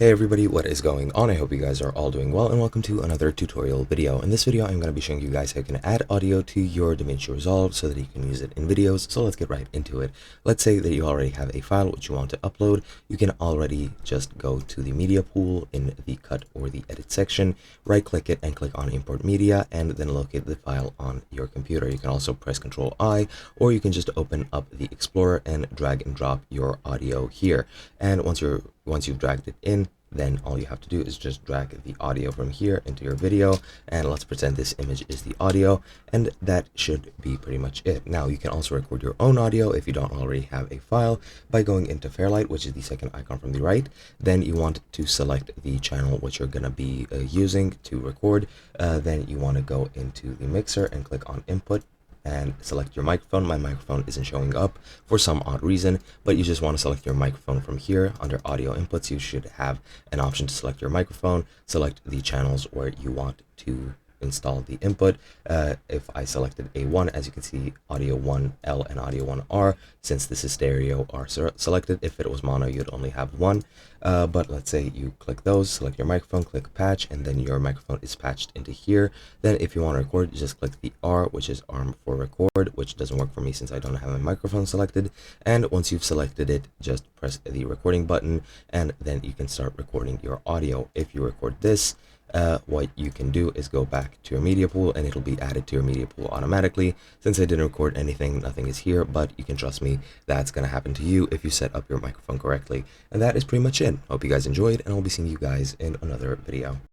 Hey everybody, what is going on? I hope you guys are all doing well and welcome to another tutorial video. In this video, I'm going to be showing you guys how you can add audio to your Davinci Resolve so that you can use it in videos. So let's get right into it. Let's say that you already have a file which you want to upload. You can already just go to the media pool in the cut or the edit section, right click it and click on import media and then locate the file on your computer. You can also press Ctrl I, or you can just open up the Explorer and drag and drop your audio here. And once you've dragged it in, then all you have to do is just drag the audio from here into your video, and let's pretend this image is the audio, and that should be pretty much it. Now you can also record your own audio if you don't already have a file by going into Fairlight, which is the second icon from the right. Then you want to select the channel which you're going to be using to record. Then you want to go into the mixer and click on input and select your microphone. My microphone isn't showing up for some odd reason, but you just want to select your microphone from here. Under audio inputs, you should have an option to select your microphone, select the channels where you want to install the input. If I selected A1, as you can see, audio 1L and audio 1R, since this is stereo, are selected. If it was mono, you'd only have one. But let's say you click those, select your microphone, click patch, and then your microphone is patched into here. Then if you want to record, you just click the R, which is arm for record, which doesn't work for me since I don't have my microphone selected. And once you've selected it, just press the recording button, and then you can start recording your audio. If you record this, what you can do is go back to your media pool and it'll be added to your media pool automatically. Since I didn't record anything, nothing is here, but you can trust me, that's going to happen to you if you set up your microphone correctly. And that is pretty much it. Hope you guys enjoyed, and I'll be seeing you guys in another video.